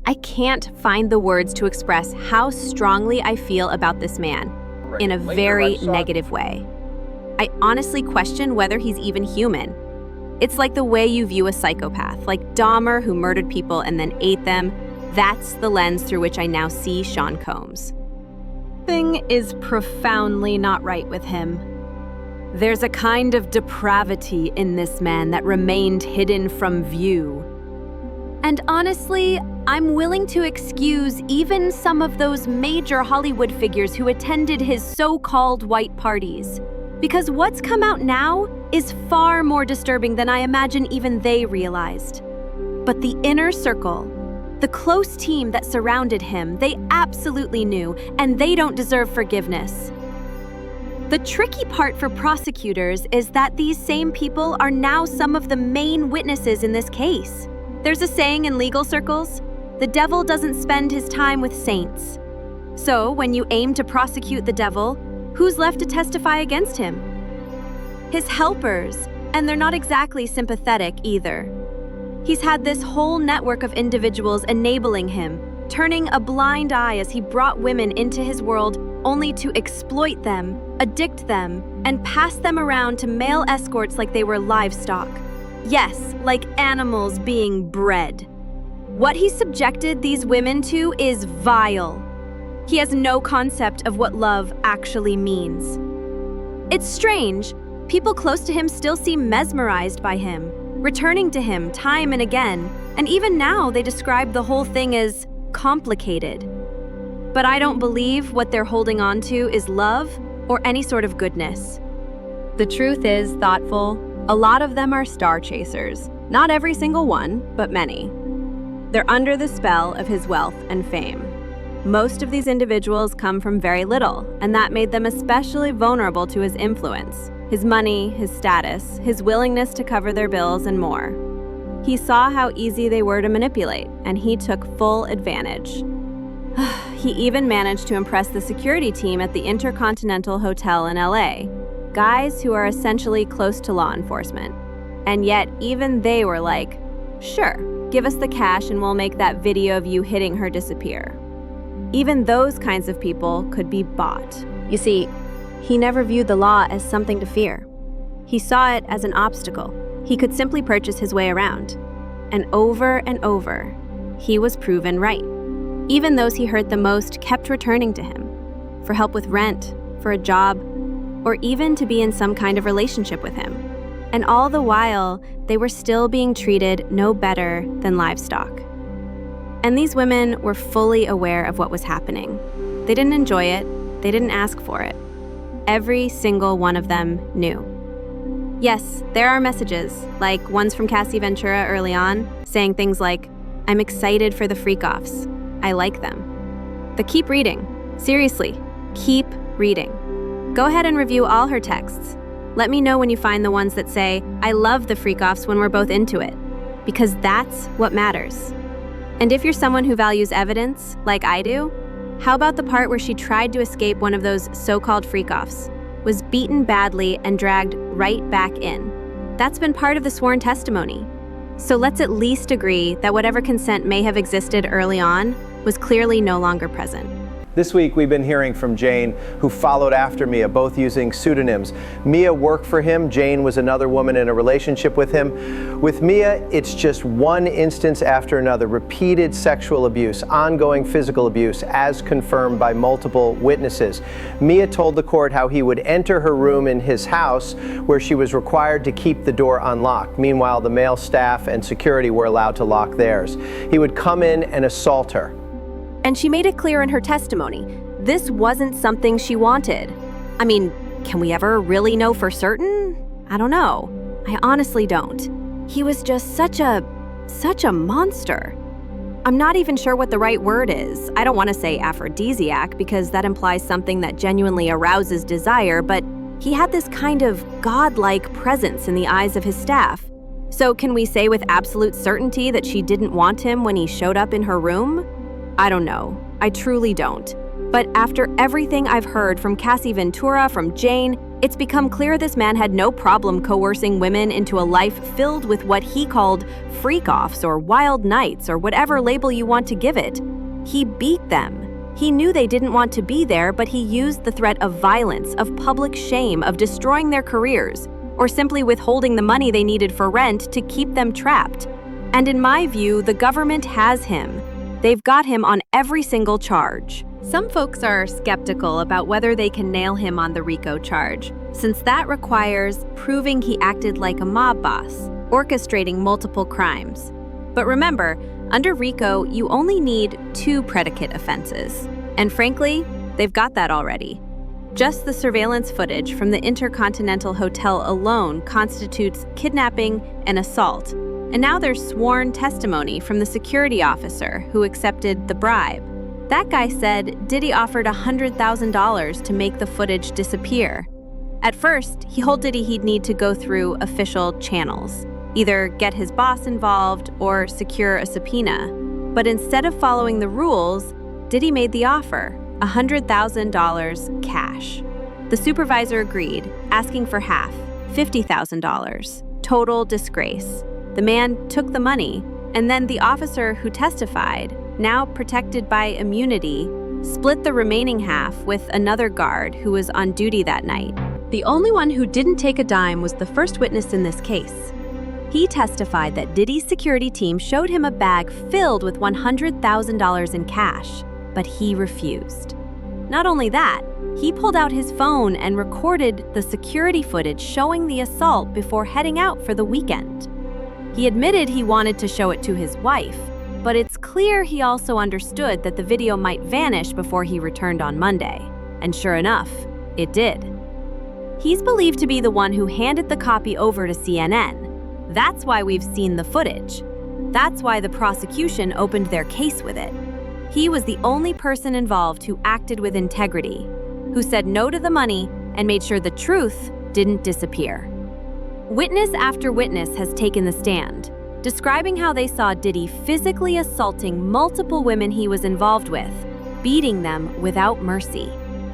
I can't find the words to express how strongly I feel about this man in a very negative way. I honestly question whether he's even human. It's like the way you view a psychopath, like Dahmer who murdered people and then ate them. That's the lens through which I now see Sean Combs. Something is profoundly not right with him. There's a kind of depravity in this man that remained hidden from view. And honestly, I'm willing to excuse even some of those major Hollywood figures who attended his so-called white parties. Because what's come out now is far more disturbing than I imagine even they realized. But the inner circle, the close team that surrounded him, they absolutely knew, and they don't deserve forgiveness. The tricky part for prosecutors is that these same people are now some of the main witnesses in this case. There's a saying in legal circles, the devil doesn't spend his time with saints. So when you aim to prosecute the devil, who's left to testify against him? His helpers, and they're not exactly sympathetic either. He's had this whole network of individuals enabling him, turning a blind eye as he brought women into his world only to exploit them, addict them, and pass them around to male escorts like they were livestock. Yes, like animals being bred. What he subjected these women to is vile. He has no concept of what love actually means. It's strange, people close to him still seem mesmerized by him, returning to him time and again, and even now they describe the whole thing as complicated. But I don't believe what they're holding on to is love or any sort of goodness. The truth is, thoughtful, a lot of them are star chasers. Not every single one, but many. They're under the spell of his wealth and fame. Most of these individuals come from very little, and that made them especially vulnerable to his influence, his money, his status, his willingness to cover their bills, and more. He saw how easy they were to manipulate, and he took full advantage. He even managed to impress the security team at the Intercontinental Hotel in LA, guys who are essentially close to law enforcement. And yet, even they were like, sure, give us the cash and we'll make that video of you hitting her disappear. Even those kinds of people could be bought. You see, he never viewed the law as something to fear. He saw it as an obstacle he could simply purchase his way around. And over, he was proven right. Even those he hurt the most kept returning to him for help with rent, for a job, or even to be in some kind of relationship with him. And all the while, they were still being treated no better than livestock. And these women were fully aware of what was happening. They didn't enjoy it, they didn't ask for it. Every single one of them knew. Yes, there are messages, like ones from Cassie Ventura early on, saying things like, I'm excited for the freak-offs. I like them. But keep reading. Seriously, keep reading. Go ahead and review all her texts. Let me know when you find the ones that say, I love the freak-offs when we're both into it, because that's what matters. And if you're someone who values evidence, like I do, how about the part where she tried to escape one of those so-called freak-offs, was beaten badly and dragged right back in? That's been part of the sworn testimony. So let's at least agree that whatever consent may have existed early on was clearly no longer present. This week, we've been hearing from Jane, who followed after Mia, both using pseudonyms. Mia worked for him. Jane was another woman in a relationship with him. With Mia, it's just one instance after another. Repeated sexual abuse, ongoing physical abuse, as confirmed by multiple witnesses. Mia told the court how he would enter her room in his house, where she was required to keep the door unlocked. Meanwhile, the male staff and security were allowed to lock theirs. He would come in and assault her. And she made it clear in her testimony, this wasn't something she wanted. I mean, can we ever really know for certain? I don't know. I honestly don't. He was just such a monster. I'm not even sure what the right word is. I don't want to say aphrodisiac because that implies something that genuinely arouses desire, but he had this kind of godlike presence in the eyes of his staff. So can we say with absolute certainty that she didn't want him when he showed up in her room? I don't know. I truly don't. But after everything I've heard from Cassie Ventura, from Jane, It's become clear this man had no problem coercing women into a life filled with what he called freak-offs or wild nights or whatever label you want to give it. He beat them. He knew they didn't want to be there, but he used the threat of violence, of public shame, of destroying their careers, or simply withholding the money they needed for rent to keep them trapped. And in my view, the government has him. They've got him on every single charge. Some folks are skeptical about whether they can nail him on the RICO charge, since that requires proving he acted like a mob boss, orchestrating multiple crimes. But remember, under RICO, you only need 2 predicate offenses. And frankly, they've got that already. Just the surveillance footage from the Intercontinental Hotel alone constitutes kidnapping and assault. And now there's sworn testimony from the security officer who accepted the bribe. That guy said Diddy offered $100,000 to make the footage disappear. At first, he told Diddy he'd need to go through official channels, either get his boss involved or secure a subpoena. But instead of following the rules, Diddy made the offer, $100,000 cash. The supervisor agreed, asking for half, $50,000. Total disgrace. The man took the money, and then the officer who testified, now protected by immunity, split the remaining half with another guard who was on duty that night. The only one who didn't take a dime was the first witness in this case. He testified that Diddy's security team showed him a bag filled with $100,000 in cash, but he refused. Not only that, he pulled out his phone and recorded the security footage showing the assault before heading out for the weekend. He admitted he wanted to show it to his wife, but it's clear he also understood that the video might vanish before he returned on Monday. And sure enough, it did. He's believed to be the one who handed the copy over to CNN. That's why we've seen the footage. That's why the prosecution opened their case with it. He was the only person involved who acted with integrity, who said no to the money and made sure the truth didn't disappear. Witness after witness has taken the stand, describing how they saw Diddy physically assaulting multiple women he was involved with, beating them without mercy.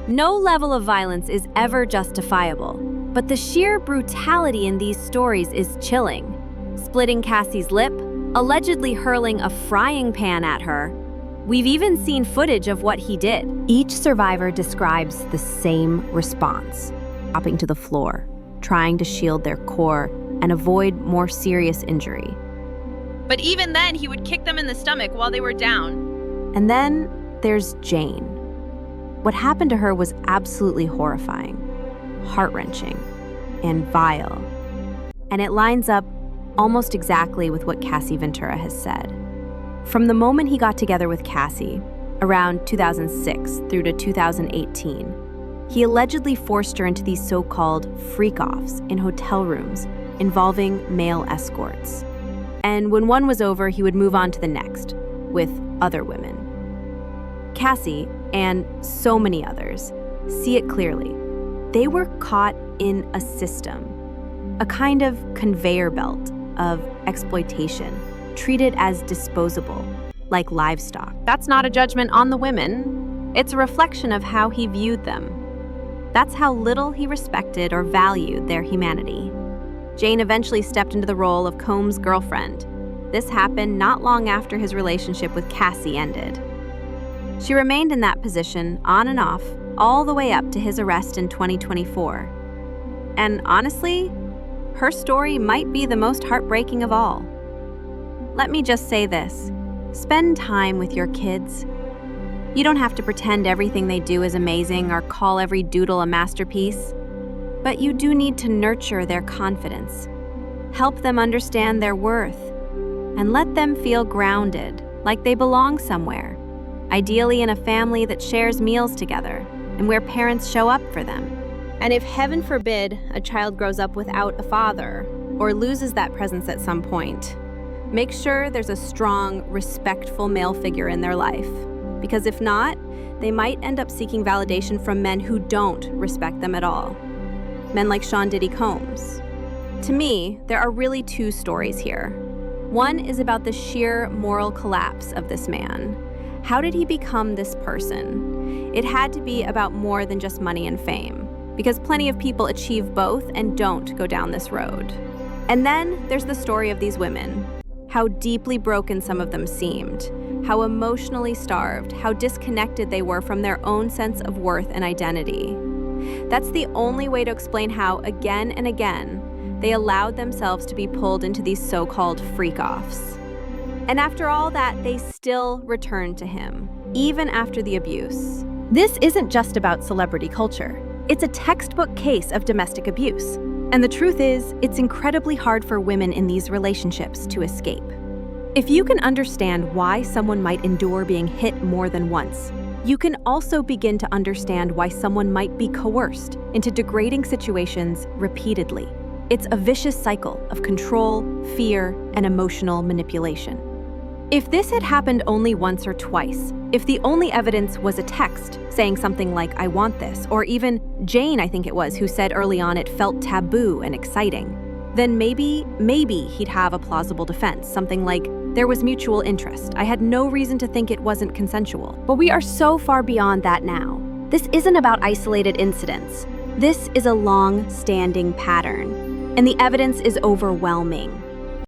No level of violence is ever justifiable, but the sheer brutality in these stories is chilling. Splitting Cassie's lip, allegedly hurling a frying pan at her. We've even seen footage of what he did. Each survivor describes the same response, dropping to the floor, trying to shield their core and avoid more serious injury. But even then, he would kick them in the stomach while they were down. And then there's Jane. What happened to her was absolutely horrifying, heart-wrenching, and vile. And it lines up almost exactly with what Cassie Ventura has said. From the moment he got together with Cassie, around 2006 through to 2018, he allegedly forced her into these so-called freak-offs in hotel rooms involving male escorts. And when one was over, he would move on to the next, with other women. Cassie, and so many others, see it clearly. They were caught in a system, a kind of conveyor belt of exploitation, treated as disposable, like livestock. That's not a judgment on the women. It's a reflection of how he viewed them. That's how little he respected or valued their humanity. Jane eventually stepped into the role of Combs' girlfriend. This happened not long after his relationship with Cassie ended. She remained in that position, on and off, all the way up to his arrest in 2024. And honestly, her story might be the most heartbreaking of all. Let me just say this: spend time with your kids. You don't have to pretend everything they do is amazing or call every doodle a masterpiece. But you do need to nurture their confidence, help them understand their worth, and let them feel grounded, like they belong somewhere, ideally in a family that shares meals together and where parents show up for them. And if, heaven forbid, a child grows up without a father or loses that presence at some point, make sure there's a strong, respectful male figure in their life. Because if not, they might end up seeking validation from men who don't respect them at all. Men like Sean Diddy Combs. To me, there are really 2 stories here. One is about the sheer moral collapse of this man. How did he become this person? It had to be about more than just money and fame. because plenty of people achieve both and don't go down this road. And then there's the story of these women. How deeply broken some of them seemed, how emotionally starved, how disconnected they were from their own sense of worth and identity. That's the only way to explain how, again and again, they allowed themselves to be pulled into these so-called freak-offs. And after all that, they still returned to him, even after the abuse. This isn't just about celebrity culture. It's a textbook case of domestic abuse. And the truth is, it's incredibly hard for women in these relationships to escape. If you can understand why someone might endure being hit more than once, you can also begin to understand why someone might be coerced into degrading situations repeatedly. It's a vicious cycle of control, fear, and emotional manipulation. If this had happened only once or twice, if the only evidence was a text saying something like, "I want this," or even Jane, I think it was, who said early on it felt taboo and exciting, then maybe he'd have a plausible defense, something like, "There was mutual interest. I had no reason to think it wasn't consensual." But we are so far beyond that now. This isn't about isolated incidents. This is a long-standing pattern, and the evidence is overwhelming.